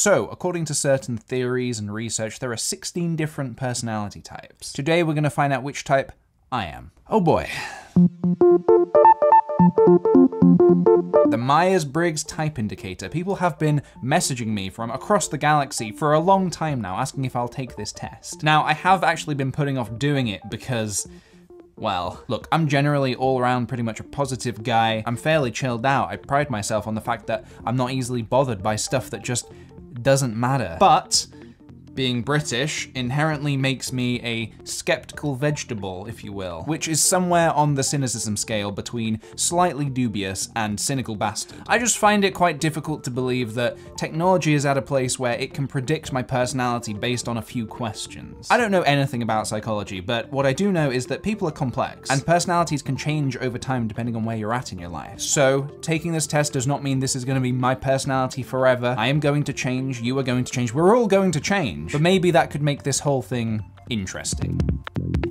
So, according to certain theories and research, there are 16 different personality types. Today we're going to find out which type I am. Oh boy. The Myers-Briggs Type Indicator. People have been messaging me from across the galaxy for a long time now, asking if I'll take this test. Now, I have actually been putting off doing it because, well, look, I'm generally all around pretty much a positive guy. I'm fairly chilled out. I pride myself on the fact that I'm not easily bothered by stuff that just doesn't matter. But being British inherently makes me a skeptical vegetable, if you will, which is somewhere on the cynicism scale between slightly dubious and cynical bastard. I just find it quite difficult to believe that technology is at a place where it can predict my personality based on a few questions. I don't know anything about psychology, but what I do know is that people are complex, and personalities can change over time depending on where you're at in your life. So, taking this test does not mean this is going to be my personality forever. I am going to change, you are going to change, we're all going to change. But maybe that could make this whole thing interesting.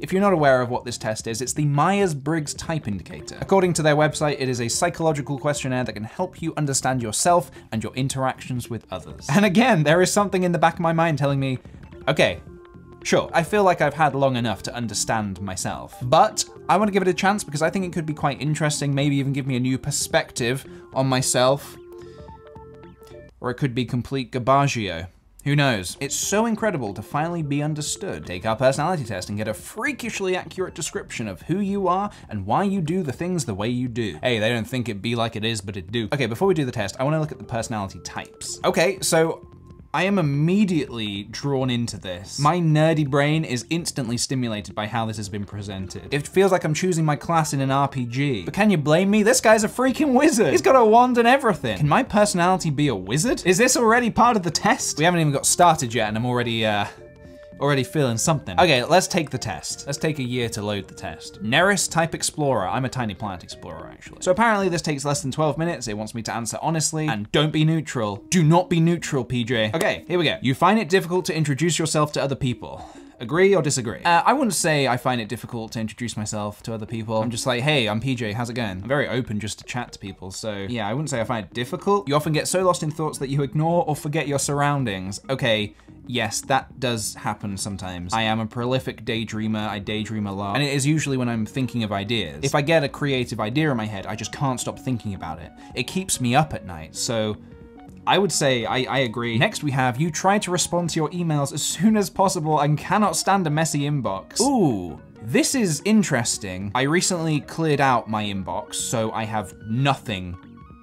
If you're not aware of what this test is, it's the Myers-Briggs Type Indicator. According to their website, it is a psychological questionnaire that can help you understand yourself and your interactions with others. And again, there is something in the back of my mind telling me, okay, sure, I feel like I've had long enough to understand myself. But I want to give it a chance because I think it could be quite interesting, maybe even give me a new perspective on myself. Or it could be complete garbaggio. Who knows? It's so incredible to finally be understood. Take our personality test and get a freakishly accurate description of who you are and why you do the things the way you do. Hey, they don't think it be like it is, but it do. Okay, before we do the test, I want to look at the personality types. Okay, so I am immediately drawn into this. My nerdy brain is instantly stimulated by how this has been presented. It feels like I'm choosing my class in an RPG. But can you blame me? This guy's a freaking wizard. He's got a wand and everything. Can my personality be a wizard? Is this already part of the test? We haven't even got started yet and I'm already feeling something. Okay, let's take the test. Let's take a year to load the test. Neris Type Explorer. I'm a tiny planet explorer, actually. So apparently this takes less than 12 minutes. It wants me to answer honestly, and don't be neutral. Do not be neutral, PJ. Okay, here we go. You find it difficult to introduce yourself to other people. Agree or disagree? I wouldn't say I find it difficult to introduce myself to other people. I'm just like, hey, I'm PJ, how's it going? I'm very open just to chat to people, so yeah, I wouldn't say I find it difficult. You often get so lost in thoughts that you ignore or forget your surroundings. Okay, yes, that does happen sometimes. I am a prolific daydreamer, I daydream a lot, and it is usually when I'm thinking of ideas. If I get a creative idea in my head, I just can't stop thinking about it. It keeps me up at night, so I would say I agree. Next we have, you try to respond to your emails as soon as possible and cannot stand a messy inbox. Ooh, this is interesting. I recently cleared out my inbox, so I have nothing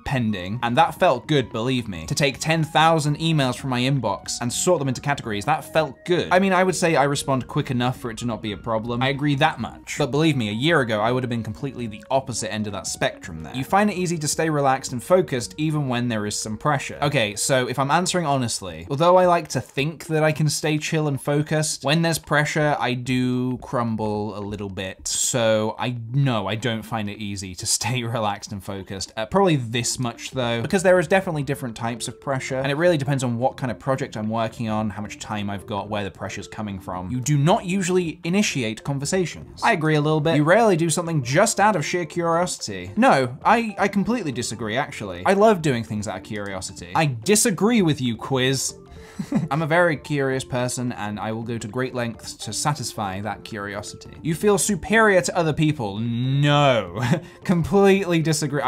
pending, and that felt good, believe me. To take 10,000 emails from my inbox and sort them into categories, that felt good. I mean, I would say I respond quick enough for it to not be a problem. I agree that much. But believe me, a year ago, I would have been completely the opposite end of that spectrum there. You find it easy to stay relaxed and focused even when there is some pressure. Okay, so if I'm answering honestly, although I like to think that I can stay chill and focused, when there's pressure, I do crumble a little bit. So I don't find it easy to stay relaxed and focused. Probably this much though, because there is definitely different types of pressure, and it really depends on what kind of project I'm working on, how much time I've got, where the pressure's coming from. You do not usually initiate conversations. I agree a little bit. You rarely do something just out of sheer curiosity. No, I completely disagree, actually. I love doing things out of curiosity. I disagree with you, quiz. I'm a very curious person and I will go to great lengths to satisfy that curiosity. You feel superior to other people? No. Completely disagree.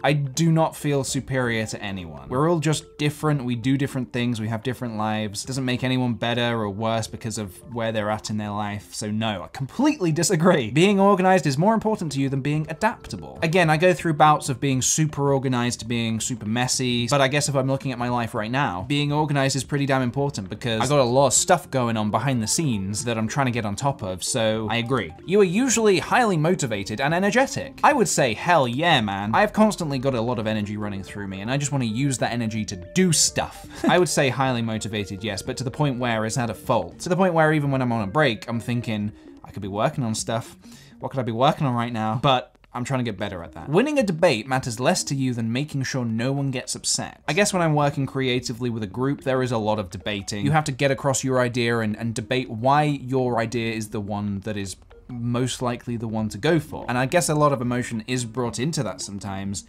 I do not feel superior to anyone. We're all just different, we do different things, we have different lives. It doesn't make anyone better or worse because of where they're at in their life, so no, I completely disagree. Being organized is more important to you than being adaptable. Again, I go through bouts of being super organized to being super messy, but I guess if I'm looking at my life right now, being organized is pretty damn important because I got a lot of stuff going on behind the scenes that I'm trying to get on top of, so I agree. You are usually highly motivated and energetic. I would say hell yeah, man. I have constantly got a lot of energy running through me and I just want to use that energy to do stuff. I would say highly motivated, yes, but to the point where it's at a fault. To the point where even when I'm on a break, I'm thinking, I could be working on stuff. What could I be working on right now? But I'm trying to get better at that. Winning a debate matters less to you than making sure no one gets upset. I guess when I'm working creatively with a group, there is a lot of debating. You have to get across your idea and debate why your idea is the one that is most likely the one to go for. And I guess a lot of emotion is brought into that sometimes.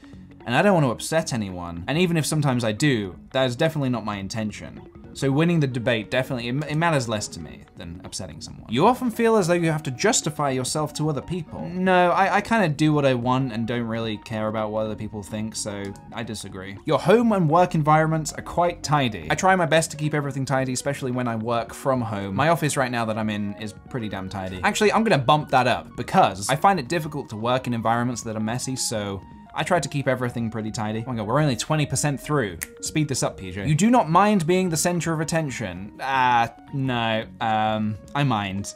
and I don't want to upset anyone. And even if sometimes I do, that is definitely not my intention. So winning the debate definitely, it matters less to me than upsetting someone. You often feel as though you have to justify yourself to other people. No, I kind of do what I want and don't really care about what other people think, so I disagree. Your home and work environments are quite tidy. I try my best to keep everything tidy, especially when I work from home. My office right now that I'm in is pretty damn tidy. Actually, I'm gonna bump that up because I find it difficult to work in environments that are messy, so I try to keep everything pretty tidy. Oh my god, we're only 20% through. Speed this up, PJ. You do not mind being the center of attention. No, I mind.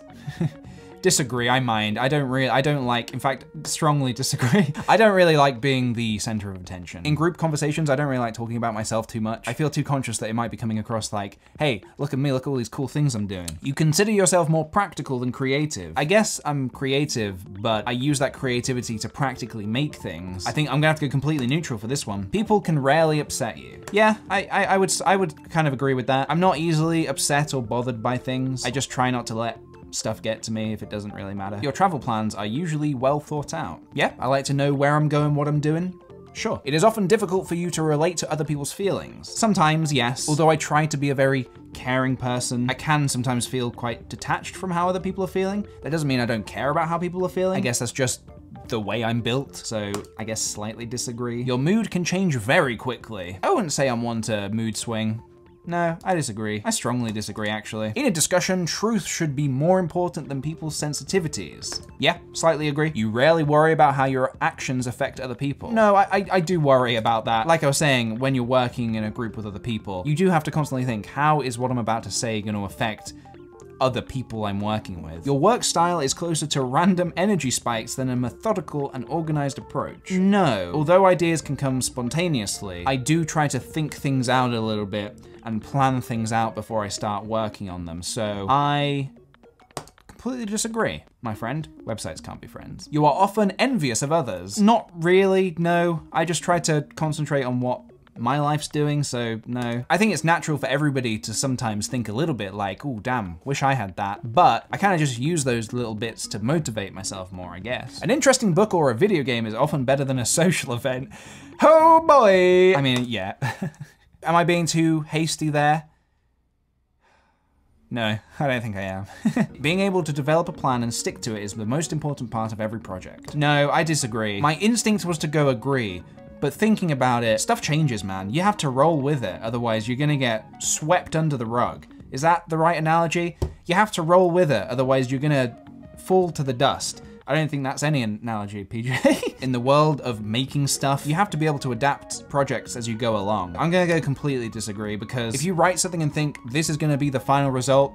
Disagree, I mind. I don't like, in fact, strongly disagree. I don't really like being the center of attention. In group conversations, I don't really like talking about myself too much. I feel too conscious that it might be coming across like, hey, look at me, look at all these cool things I'm doing. You consider yourself more practical than creative. I guess I'm creative, but I use that creativity to practically make things. I think I'm gonna have to go completely neutral for this one. People can rarely upset you. Yeah, I would kind of agree with that. I'm not easily upset or bothered by things. I just try not to let stuff get to me if it doesn't really matter. Your travel plans are usually well thought out. Yeah, I like to know where I'm going, what I'm doing. Sure. It is often difficult for you to relate to other people's feelings. Sometimes, yes. Although I try to be a very caring person, I can sometimes feel quite detached from how other people are feeling. That doesn't mean I don't care about how people are feeling. I guess that's just the way I'm built, so I guess slightly disagree. Your mood can change very quickly. I wouldn't say I'm one to mood swing. No, I disagree. I strongly disagree, actually. In a discussion, truth should be more important than people's sensitivities. Yeah, slightly agree. You rarely worry about how your actions affect other people. No, I do worry about that. Like I was saying, when you're working in a group with other people, you do have to constantly think, how is what I'm about to say going to affect other people I'm working with? Your work style is closer to random energy spikes than a methodical and organized approach. No, although ideas can come spontaneously, I do try to think things out a little bit and plan things out before I start working on them. So I completely disagree, my friend. Websites can't be friends. You are often envious of others. Not really, no. I just try to concentrate on what my life's doing, so no. I think it's natural for everybody to sometimes think a little bit like, oh damn, wish I had that. But I kind of just use those little bits to motivate myself more, I guess. An interesting book or a video game is often better than a social event. Oh boy! I mean, yeah. Am I being too hasty there? No, I don't think I am. Being able to develop a plan and stick to it is the most important part of every project. No, I disagree. My instinct was to go agree, but thinking about it, stuff changes, man. You have to roll with it, otherwise you're gonna get swept under the rug. Is that the right analogy? You have to roll with it, otherwise you're gonna fall to the dust. I don't think that's any analogy, PJ. In the world of making stuff, you have to be able to adapt projects as you go along. I'm gonna go completely disagree, because if you write something and think this is gonna be the final result,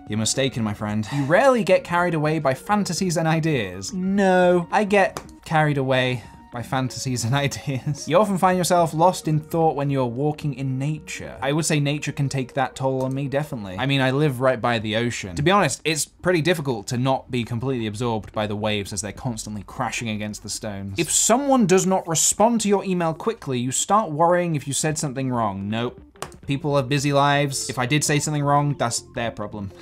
you're mistaken, my friend. You rarely get carried away by fantasies and ideas. No, I get carried away by fantasies and ideas. You often find yourself lost in thought when you're walking in nature. I would say nature can take that toll on me, definitely. I mean, I live right by the ocean. To be honest, it's pretty difficult to not be completely absorbed by the waves as they're constantly crashing against the stones. If someone does not respond to your email quickly, you start worrying if you said something wrong. Nope. People have busy lives. If I did say something wrong, that's their problem.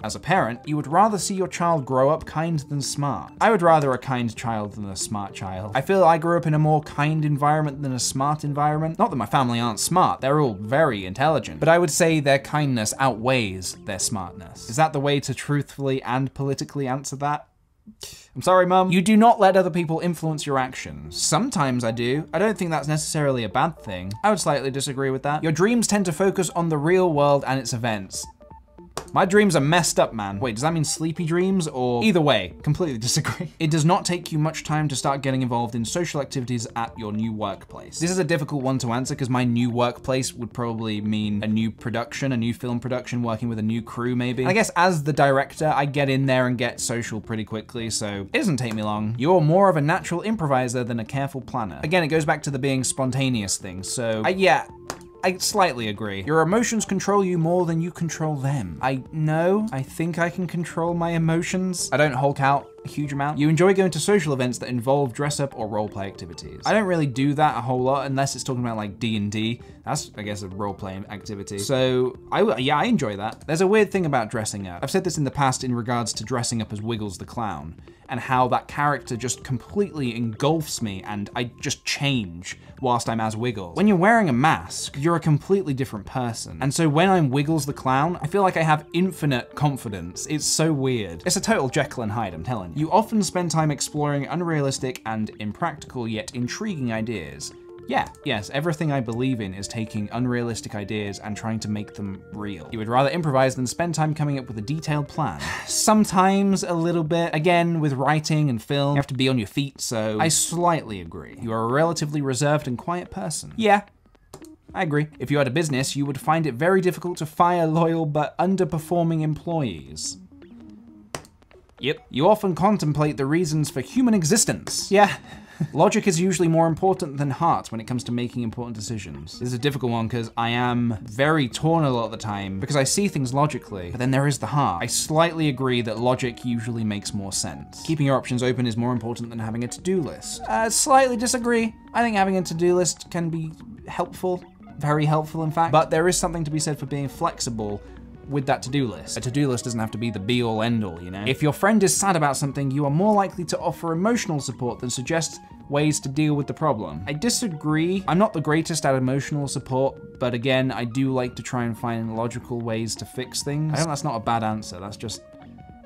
As a parent, you would rather see your child grow up kind than smart. I would rather a kind child than a smart child. I feel I grew up in a more kind environment than a smart environment. Not that my family aren't smart, they're all very intelligent, but I would say their kindness outweighs their smartness. Is that the way to truthfully and politically answer that? I'm sorry, Mum. You do not let other people influence your actions. Sometimes I do. I don't think that's necessarily a bad thing. I would slightly disagree with that. Your dreams tend to focus on the real world and its events. My dreams are messed up, man. Wait, does that mean sleepy dreams? Or either way, completely disagree. It does not take you much time to start getting involved in social activities at your new workplace. This is a difficult one to answer because my new workplace would probably mean a new production, a new film production, working with a new crew maybe. I guess as the director, I get in there and get social pretty quickly, so it doesn't take me long. You're more of a natural improviser than a careful planner. Again, it goes back to the being spontaneous thing, so yeah. I slightly agree. Your emotions control you more than you control them. I think I can control my emotions. I don't Hulk out a huge amount. You enjoy going to social events that involve dress-up or role-play activities. I don't really do that a whole lot unless it's talking about like D&D. That's, I guess, a role-playing activity. So, I enjoy that. There's a weird thing about dressing up. I've said this in the past in regards to dressing up as Wiggles the Clown, and how that character just completely engulfs me and I just change whilst I'm as Wiggles. When you're wearing a mask, you're a completely different person. And so when I'm Wiggles the Clown, I feel like I have infinite confidence. It's so weird. It's a total Jekyll and Hyde, I'm telling you. You often spend time exploring unrealistic and impractical yet intriguing ideas. Yeah, yes, everything I believe in is taking unrealistic ideas and trying to make them real. You would rather improvise than spend time coming up with a detailed plan. Sometimes a little bit. Again, with writing and film, you have to be on your feet, so I slightly agree. You are a relatively reserved and quiet person. Yeah, I agree. If you had a business, you would find it very difficult to fire loyal but underperforming employees. Yep. You often contemplate the reasons for human existence. Yeah. Logic is usually more important than heart when it comes to making important decisions. This is a difficult one because I am very torn a lot of the time because I see things logically, but then there is the heart. I slightly agree that logic usually makes more sense. Keeping your options open is more important than having a to-do list. Slightly disagree. I think having a to-do list can be helpful, very helpful in fact, but there is something to be said for being flexible with that to-do list. A to-do list doesn't have to be the be-all end-all, you know? If your friend is sad about something, you are more likely to offer emotional support than suggest ways to deal with the problem. I disagree. I'm not the greatest at emotional support, but again, I do like to try and find logical ways to fix things. I think that's not a bad answer, that's just,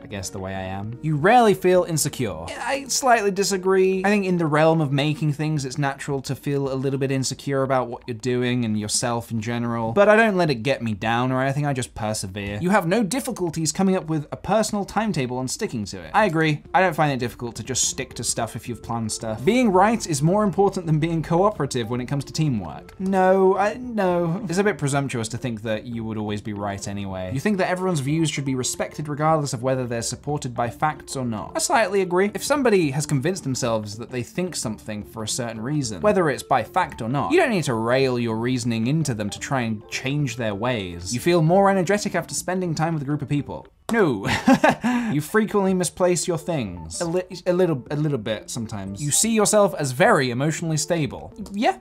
I guess, the way I am. You rarely feel insecure. I slightly disagree. I think in the realm of making things, it's natural to feel a little bit insecure about what you're doing and yourself in general, but I don't let it get me down or anything, I just persevere. You have no difficulties coming up with a personal timetable and sticking to it. I agree. I don't find it difficult to just stick to stuff if you've planned stuff. Being right is more important than being cooperative when it comes to teamwork. No. It's a bit presumptuous to think that you would always be right anyway. You think that everyone's views should be respected regardless of whether they're supported by facts or not. I slightly agree. If somebody has convinced themselves that they think something for a certain reason, whether it's by fact or not, you don't need to rail your reasoning into them to try and change their ways. You feel more energetic after spending time with a group of people. No. You frequently misplace your things. A little bit sometimes. You see yourself as very emotionally stable. Yeah.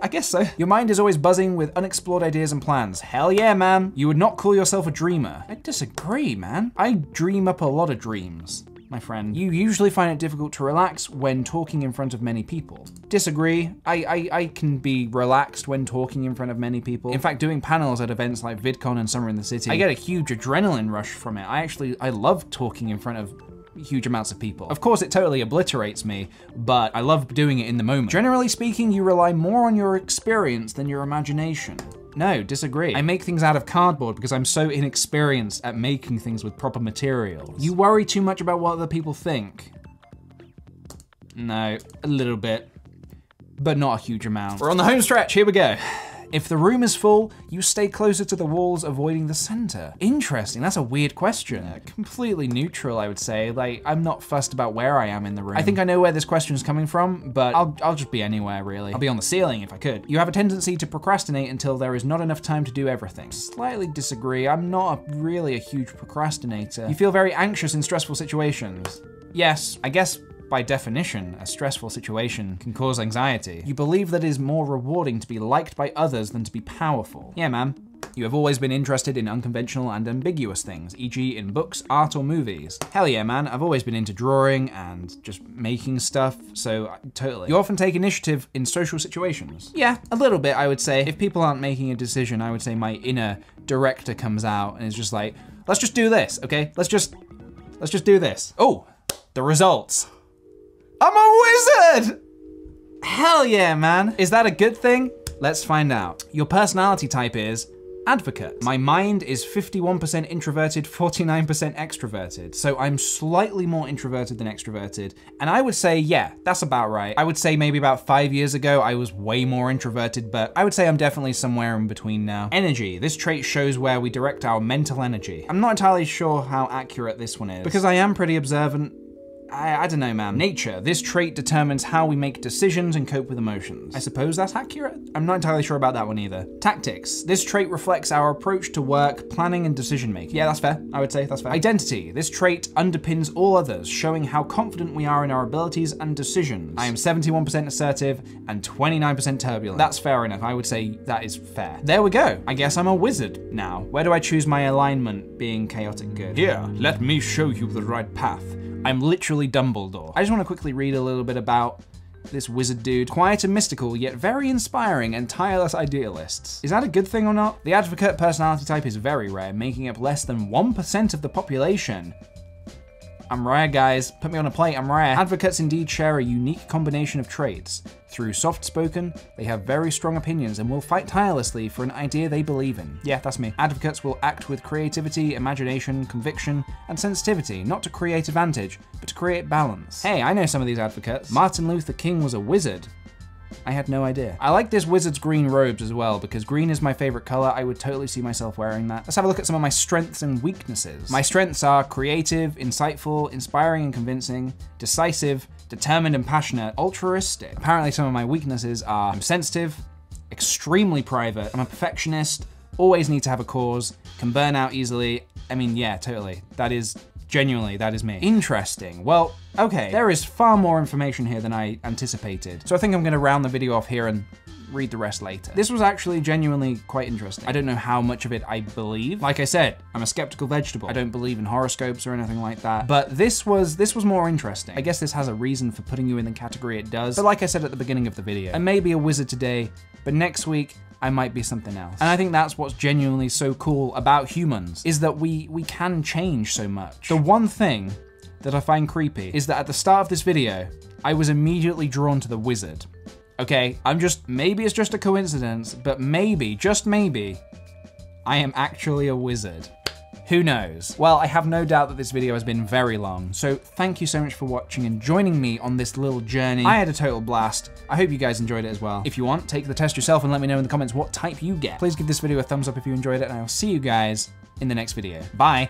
I guess so. Your mind is always buzzing with unexplored ideas and plans. Hell yeah, man. You would not call yourself a dreamer. I disagree, man. I dream up a lot of dreams, my friend. You usually find it difficult to relax when talking in front of many people. Disagree. I can be relaxed when talking in front of many people. In fact, doing panels at events like VidCon and Summer in the City, I get a huge adrenaline rush from it. I love talking in front of huge amounts of people. Of course, it totally obliterates me, but I love doing it in the moment. Generally speaking, you rely more on your experience than your imagination. No, disagree. I make things out of cardboard because I'm so inexperienced at making things with proper materials. You worry too much about what other people think. No, a little bit, but not a huge amount. We're on the home stretch, here we go. If the room is full, you stay closer to the walls, avoiding the center. Interesting, that's a weird question. Completely neutral, I would say. Like, I'm not fussed about where I am in the room. I think I know where this question is coming from, but I'll just be anywhere, really. I'll be on the ceiling if I could. You have a tendency to procrastinate until there is not enough time to do everything. Slightly disagree, I'm not really a huge procrastinator. You feel very anxious in stressful situations. Yes, I guess by definition, a stressful situation can cause anxiety. You believe that it is more rewarding to be liked by others than to be powerful. Yeah, man. You have always been interested in unconventional and ambiguous things, e.g. in books, art, or movies. Hell yeah, man. I've always been into drawing and just making stuff, so totally. You often take initiative in social situations. Yeah, a little bit, I would say. If people aren't making a decision, I would say my inner director comes out and is just like, let's just do this, okay? Let's just do this. Oh, the results. I'm a wizard! Hell yeah, man. Is that a good thing? Let's find out. Your personality type is advocate. My mind is 51% introverted, 49% extroverted. So I'm slightly more introverted than extroverted. And I would say, yeah, that's about right. I would say maybe about 5 years ago, I was way more introverted, but I would say I'm definitely somewhere in between now. Energy. This trait shows where we direct our mental energy. I'm not entirely sure how accurate this one is because I am pretty observant I don't know, man. Nature. This trait determines how we make decisions and cope with emotions. I suppose that's accurate? I'm not entirely sure about that one either. Tactics. This trait reflects our approach to work, planning, and decision-making. Yeah, that's fair. I would say that's fair. Identity. This trait underpins all others, showing how confident we are in our abilities and decisions. I am 71% assertive and 29% turbulent. That's fair enough. I would say that is fair. There we go. I guess I'm a wizard now. Where do I choose my alignment, being chaotic good? Here, let me show you the right path. I'm literally Dumbledore. I just want to quickly read a little bit about this wizard dude. Quiet and mystical, yet very inspiring and tireless idealists. Is that a good thing or not? The advocate personality type is very rare, making up less than 1% of the population. I'm rare, guys. Put me on a plate, I'm rare. Advocates indeed share a unique combination of traits. Through soft-spoken, they have very strong opinions and will fight tirelessly for an idea they believe in. Yeah, that's me. Advocates will act with creativity, imagination, conviction, and sensitivity, not to create advantage, but to create balance. Hey, I know some of these advocates. Martin Luther King was a wizard. I had no idea. I like this wizard's green robes as well, because green is my favorite color. I would totally see myself wearing that. Let's have a look at some of my strengths and weaknesses. My strengths are creative, insightful, inspiring and convincing, decisive, determined and passionate, altruistic. Apparently some of my weaknesses are I'm sensitive, extremely private, I'm a perfectionist, always need to have a cause, can burn out easily. I mean, yeah, totally. Genuinely, that is me. Interesting. Well, okay, there is far more information here than I anticipated. So I think I'm gonna round the video off here and read the rest later. This was actually genuinely quite interesting. I don't know how much of it I believe. Like I said, I'm a skeptical vegetable. I don't believe in horoscopes or anything like that. But this was more interesting. I guess this has a reason for putting you in the category it does. But like I said at the beginning of the video, I may be a wizard today, but next week, I might be something else. And I think that's what's genuinely so cool about humans, is that we can change so much. The one thing that I find creepy is that at the start of this video, I was immediately drawn to the wizard. Okay, maybe it's just a coincidence, but maybe, just maybe, I am actually a wizard. Who knows? Well, I have no doubt that this video has been very long, so thank you so much for watching and joining me on this little journey. I had a total blast. I hope you guys enjoyed it as well. If you want, take the test yourself and let me know in the comments what type you get. Please give this video a thumbs up if you enjoyed it, and I will see you guys in the next video. Bye.